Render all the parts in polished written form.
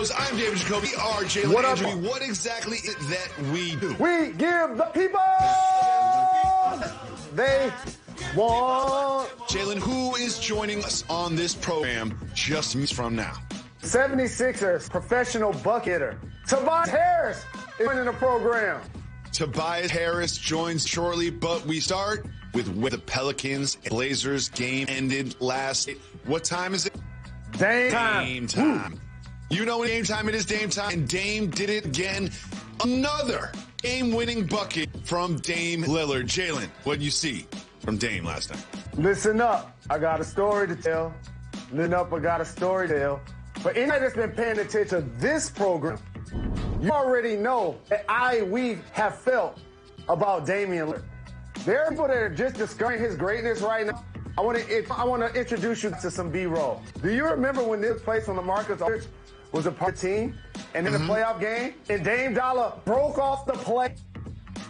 Heroes. I'm David Jacoby. We are Jalen Jacoby. What exactly is it that we do? We give the people they want. Jalen, who is joining us on this program just minutes from now? 76ers professional bucket hitter Tobias Harris is joining the program. Tobias Harris joins shortly, but we start with where the Pelicans and Blazers game ended last night. What time is it? Dame time. Ooh. You know when game time it is, Dame time, and Dame did it again. Another game-winning bucket from Dame Lillard. Jalen, what did you see from Dame last night? Listen up, I got a story to tell. Listen up, I got a story to tell. For anybody that's been paying attention to this program, you already know that we have felt about Damian Lillard. There are people that are just discovering his greatness right now. I want to introduce you to some B-roll. Do you remember when this place on LaMarcus Aldridge was a part of the team, and in the playoff game, and Dame Dollar broke off the play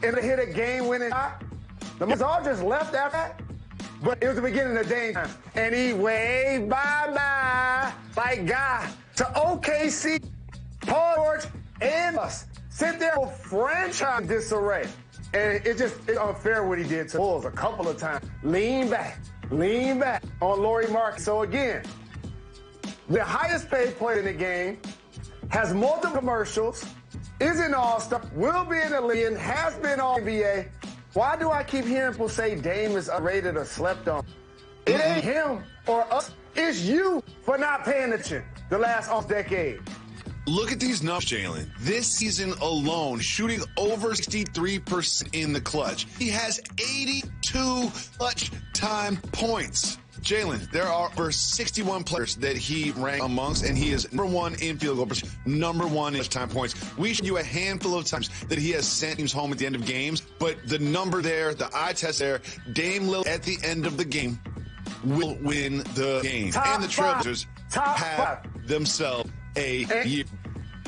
and hit a game-winning shot? LaMarcus Aldridge left after that, but it was the beginning of Dame time, and he waved bye-bye like God to OKC, Paul George, and us. Sit there with franchise disarray. And it's unfair what he did to Bulls a couple of times. Lean back on Lauri Markkanen. So again, the highest paid player in the game, has multiple commercials, is an all-star, will be in the league, has been all-NBA. Why do I keep hearing people say Dame is underrated or slept on? It ain't him or us. It's you for not paying attention the last decade. Look at these numbers, Jalen. This season alone, shooting over 63% in the clutch. He has 82 clutch time points. Jalen, there are over 61 players that he ranked amongst, and he is number one in field goal percentage, number one in clutch time points. We showed you a handful of times that he has sent teams home at the end of games, but the number there, the eye test there, Dame Lillard at the end of the game will win the game. And the Trailblazers have themselves a year.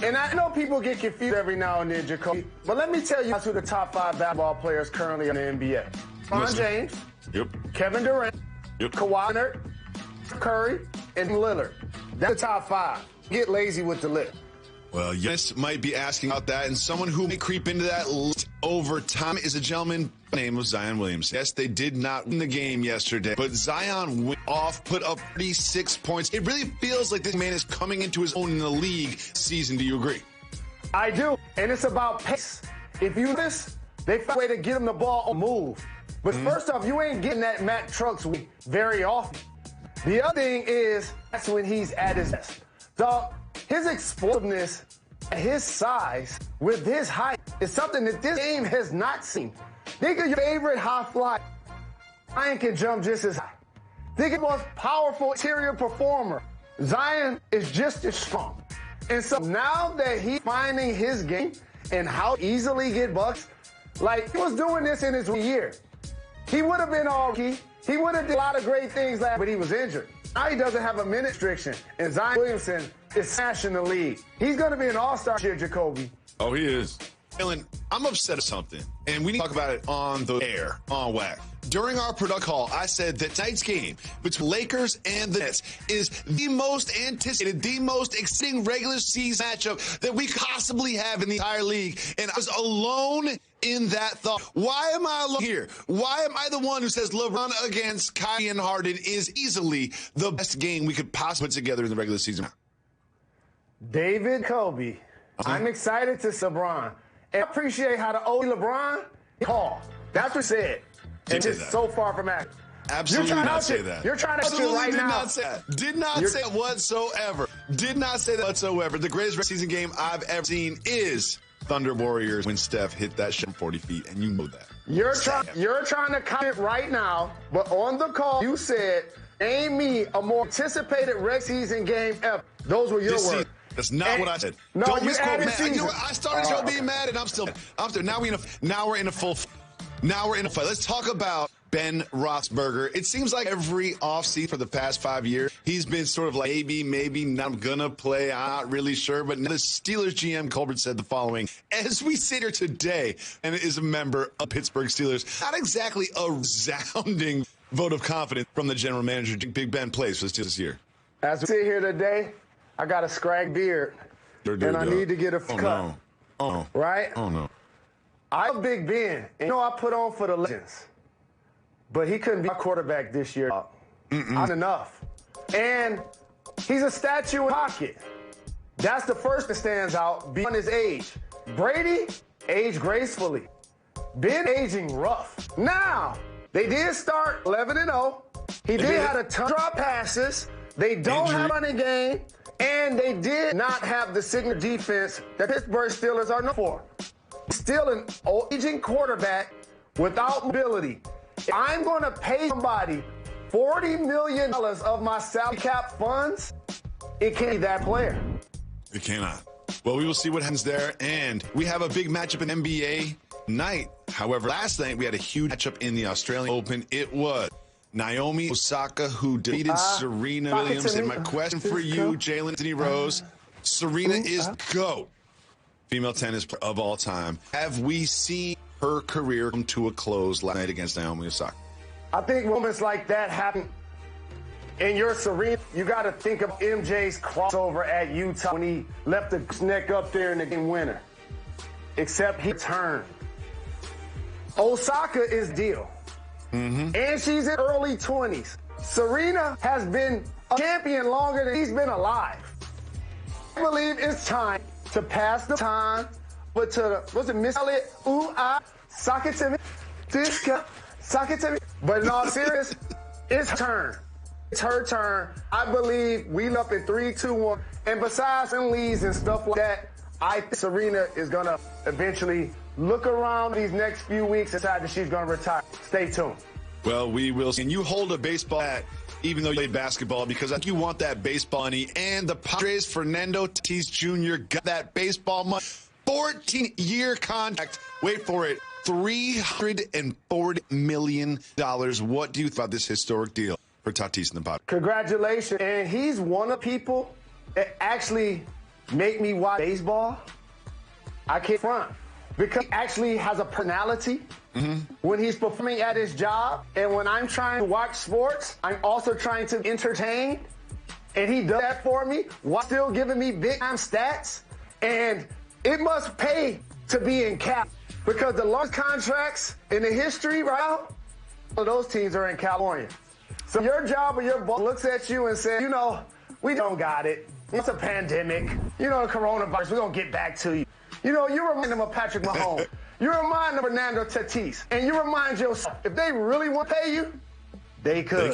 And I know people get confused every now and then, Jacoby, but let me tell you who the top 5 basketball players currently in the NBA. LeBron James, Kevin Durant, Kawhi Leonard, Curry, and Lillard. That's the top 5. Get lazy with the list. Well, Giannis might be asking about that, and someone who may creep into that list over time is a gentleman by the name of Zion Williamson. Yes, they did not win the game yesterday, but Zion went off, put up 36 points. It really feels like this man is coming into his own in the league season. Do you agree? I do, and it's about pace. If you do this, they find a way to get him the ball on move. But first off, you ain't getting that Matt Trucks week very often. The other thing is, that's when he's at his best. Dog, his explosiveness, his size, with his height, is something that this game has not seen. Think of your favorite high fly. Zion can jump just as high. Think of the most powerful interior performer. Zion is just as strong. And so now that he's finding his game and how easily get bucks, like he was doing this in his year. He would have been all key. He would have did a lot of great things last, but he was injured. Now he doesn't have a minute restriction, and Zion Williamson is smashing the league. He's going to be an all-star here, Jacoby. Oh, he is. Jalen, I'm upset at something, and we need to talk about it on the air, on WAC. During our product call, I said that tonight's game between Lakers and the Nets is the most anticipated, the most exciting regular season matchup that we could possibly have in the entire league. And I was alone in that thought. Why am I alone here? Why am I the one who says LeBron against Kyrie and Harden is easily the best game we could possibly put together in the regular season? David Kobe, I'm excited to see LeBron. And I appreciate how the old LeBron called. That's what he said. And just so far from that. Absolutely not say that. You're trying to absolutely right did now. Not say that. Did not say that whatsoever. Did not say that whatsoever. The greatest regular season game I've ever seen is Thunder Warriors when Steph hit that shot 40 feet, and you know that. You're trying to comment right now, but on the call you said, "Ain't me a more anticipated regular season game ever." Those were your words. That's not what I said. No, don't you misquote added me. You know what? I started the show being mad, and I'm still. Now we're in a full fight. Let's talk about Ben Roethlisberger. It seems like every offseason for the past 5 years, he's been sort of like, maybe not gonna play. I'm not really sure. But now the Steelers GM Colbert said the following: as we sit here today, and is a member of Pittsburgh Steelers, not exactly a resounding vote of confidence from the general manager. Big Ben plays for the Steelers this year. As we sit here today, I got a scrag beard. and I need to get a cut. No. Oh, no. Right? Oh, no. I love Big Ben. And I put on for the legends. But he couldn't be my quarterback this year. Not enough. And he's a statue in the pocket. That's the first that stands out beyond his age. Brady aged gracefully. Ben aging rough. Now, they did start 11-0. He did have a ton of drop passes. They don't have a running game. And they did not have the signature defense that Pittsburgh Steelers are known for. Still an aging quarterback without mobility. If I'm going to pay somebody $40 million of my salary cap funds, it can't be that player. It cannot. Well, we will see what happens there. And we have a big matchup in NBA night. However, last night we had a huge matchup in the Australian Open. It was Naomi Osaka who defeated Serena Williams. And my question for you, Jalen Anthony Rose, Serena is GOAT, female tennis player of all time. Have we seen her career come to a close last night against Naomi Osaka? I think moments like that happen in your Serena. You got to think of MJ's crossover at Utah when he left the neck up there in the game winner. Except he turned. Osaka is deal. And she's in early 20s. Serena has been a champion longer than he's been alive. I believe it's time to pass the time, but to Miss Elliott? Sock it to me. Sock it to me. But in all seriousness, it's her turn. It's her turn. I believe we up in 3-2-1. And besides some leads and stuff like that, I think Serena is going to eventually look around these next few weeks and decide that she's going to retire. Stay tuned. Well, we will see. And you hold a baseball bat, even though you played basketball, because I think you want that baseball money. And the Padres, Fernando Tatis Jr. got that baseball money. 14-year contract. Wait for it. $340 million. What do you think about this historic deal for Tatis and the Padres? Congratulations. And he's one of the people that actually make me watch baseball. I can't front. Because he actually has a personality when he's performing at his job. And when I'm trying to watch sports, I'm also trying to entertain. And he does that for me while still giving me big-time stats. And it must pay to be in Cal. Because the largest contracts in the history, right, of those teams are in California. So your job or your boss looks at you and says, we don't got it. It's a pandemic. The coronavirus, we're going to get back to you. You remind them of Patrick Mahomes. You remind them of Fernando Tatis. And you remind yourself, if they really want to pay you, they could.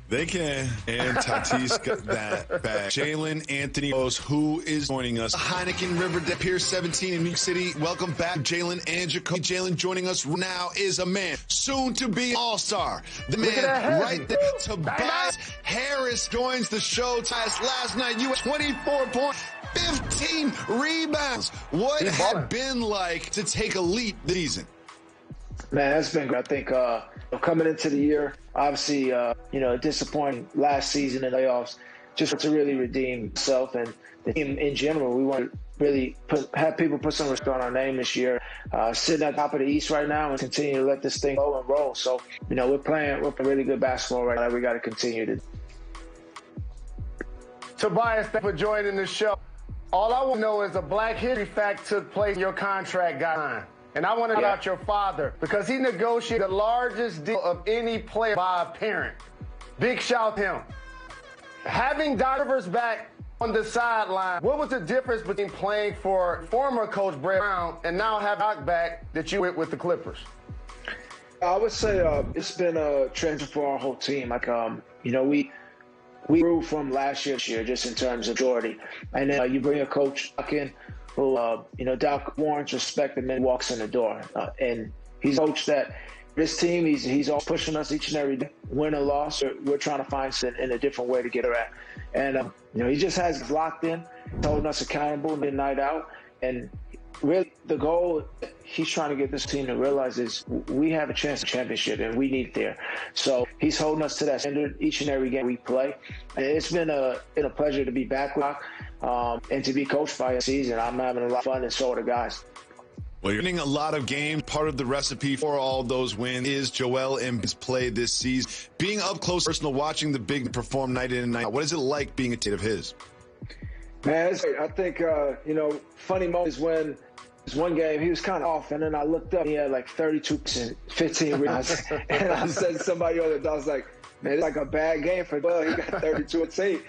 They can. And Tatis got that back. Jalen Anthony Rose, who is joining us. Heineken River Pier 17 in New York City. Welcome back, Jalen and Jacoby. Jalen joining us now is a man soon to be all-star. The man right there. Tobias Harris joins the show. Tobias, last night you had 24 points. 15 rebounds. What has it been like to take a leap this season? Man, it's been great. I think coming into the year, obviously, disappointing last season in the playoffs, just to really redeem himself and the team in general. We want to really have people put some respect on our name this year. Sitting at the top of the East right now and continue to let this thing go and roll. So, we're playing really good basketball right now. We got to continue to. Tobias, thanks for joining the show. All I want to know is a Black History fact took place in your contract got signed. And I want to shout out your father because he negotiated the largest deal of any player by a parent. Big shout to him. Having Doc Rivers back on the sideline, what was the difference between playing for former coach Brett Brown and now have Doc back that you went with the Clippers? I would say it's been a transition for our whole team. We grew from last year to this year just in terms of majority. And then you bring a coach back in who, Doc warrants respect and then walks in the door. And he's a coach that this team, he's all pushing us each and every day. Win or loss, we're trying to find in a different way to get her at. And, he just has us locked in, holding us accountable night out. And really the goal he's trying to get this team to realize is we have a chance at championship and we need it there. So he's holding us to that standard each and every game we play. And it's been a pleasure to be back with Doc, and to be coached by a season. I'm having a lot of fun and so are the guys. Well, you're winning a lot of games. Part of the recipe for all those wins is Joel Embiid's play this season. Being up close, personal, watching the big perform night in and night out, what is it like being a team of his? Man, it's great. I think, funny moment is when this one game, he was kind of off, and then I looked up, he had like 32%, 15 rebounds. And I said to somebody on the dog, I was like, man, it's like a bad game for him. Well, he got 32 and 8.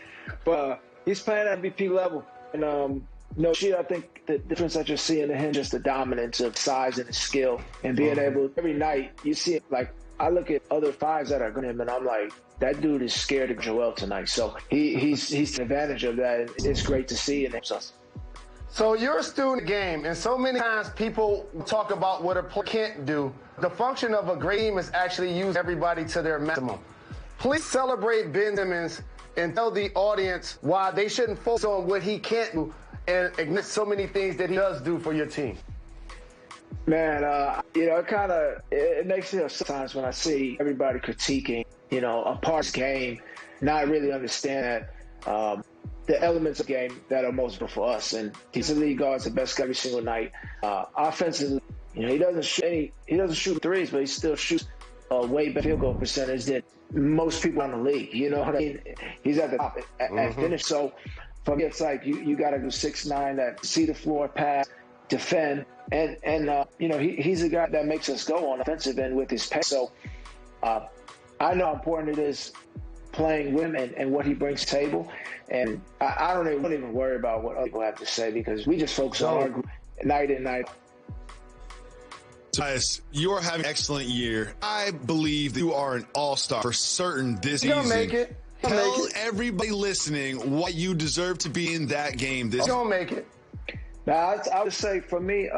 But he's playing at MVP level. And, I think the difference that you're seeing in him, just the dominance of size and his skill, and being able, every night, you see it, like, I look at other fives that are going to him, and I'm like, that dude is scared of Joel tonight. So he's taking advantage of that, and it's great to see in himself. So you're a student of the game, and so many times people talk about what a player can't do. The function of a great team is actually use everybody to their maximum. Please celebrate Ben Simmons and tell the audience why they shouldn't focus on what he can't do and ignore so many things that he does do for your team. Man, it makes me sometimes when I see everybody critiquing, a part of the game, not really understand that the elements of the game that are most good for us. And he's the league guard's the best guy every single night. Offensively, he doesn't shoot threes, but he still shoots a way better field goal percentage than most people in the league. You know what I mean? He's at the top at finish. So for me, it's like you got to do 6'9", that see the floor, pass, defend, and he's a guy that makes us go on offensive end with his pace. So I know how important it is playing with him and what he brings to the table. And I don't even worry about what other people have to say, because we just focus on our group night in, night. Tobias, you are having an excellent year. I believe that you are an all-star for certain this season. You're gonna make it. Tell everybody listening why you deserve to be in that game this season. You're gonna make it. Now, I would say for me,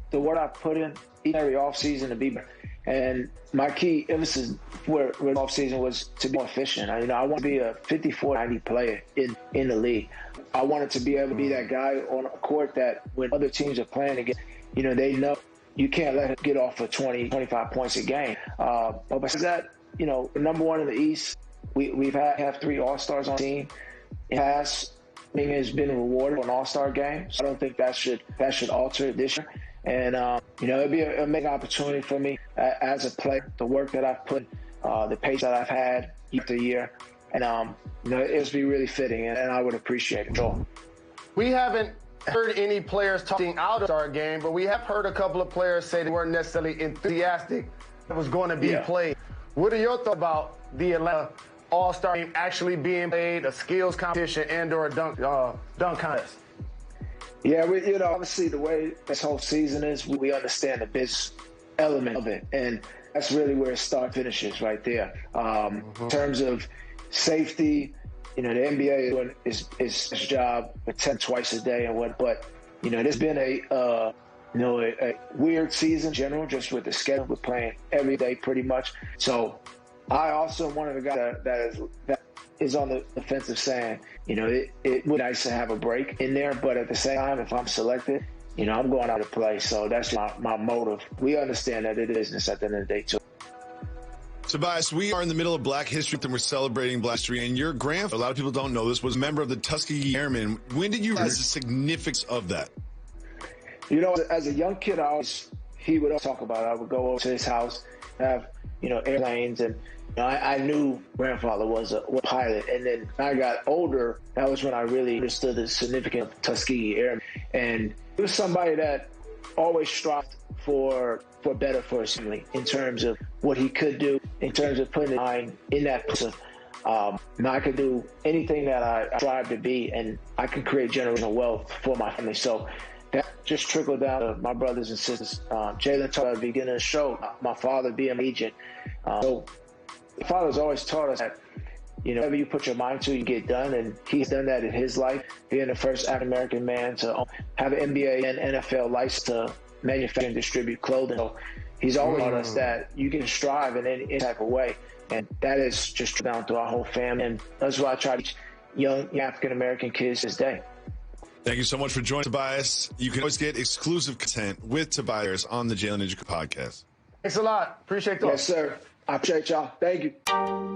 the work I put in every offseason to be better. And my key emphasis for offseason was to be more efficient. I want to be a 54-90 player in the league. I wanted to be able to be that guy on a court that when other teams are playing against, they know you can't let him get off for 20, 25 points a game. But besides that, number one in the East, we've had 3 All-Stars on the team. It has been rewarded on All-Star game. So I don't think that should alter this year. And, it'd be a big opportunity for me as a player, the work that I've put, the pace that I've had year after year. And, it'd be really fitting, and I would appreciate it all. We haven't heard any players talking out of our game, but we have heard a couple of players say they weren't necessarily enthusiastic that was going to be played. What are your thoughts about the Atlanta All-Star game actually being played, a skills competition and/or a dunk contest? Yeah, obviously the way this whole season is, we understand the business element of it, and that's really where it finishes right there. In terms of safety, the NBA is doing its job with 10 twice a day and what, but there's been a weird season in general, just with the schedule. We're playing every day pretty much. So I also am one of the guys that is on the defensive saying, it would be nice to have a break in there, but at the same time, if I'm selected, I'm going out to play. So that's my motive. We understand that it is business at the end of the day, too. Tobias, we are in the middle of Black History Month, and we're celebrating Black History. And your grandfather, a lot of people don't know this, was a member of the Tuskegee Airmen. When did you realize the significance of that? As a young kid, he would always talk about it. I would go over to his house, have, airplanes, and I knew grandfather was a pilot. And then when I got older, that was when I really understood the significance of Tuskegee Airmen. And he was somebody that always strived for better for his family in terms of what he could do, in terms of putting his mind in that position. I could do anything that I strive to be, and I can create generational wealth for my family. So that just trickled down to my brothers and sisters. Jalen talked at the beginning of the show, my father being an agent. So my father's always taught us that, whatever you put your mind to, you get done, and he's done that in his life, being the first African-American man to have an NBA and NFL license to manufacture and distribute clothing. So he's always taught us that you can strive in any type of way, and that is just down through our whole family, and that's why I try to teach young African-American kids this day. Thank you so much for joining, Tobias. You can always get exclusive content with Tobias on the Jalen Jacoby podcast. Thanks a lot. Appreciate that. Yes, sir. I appreciate y'all. Thank you.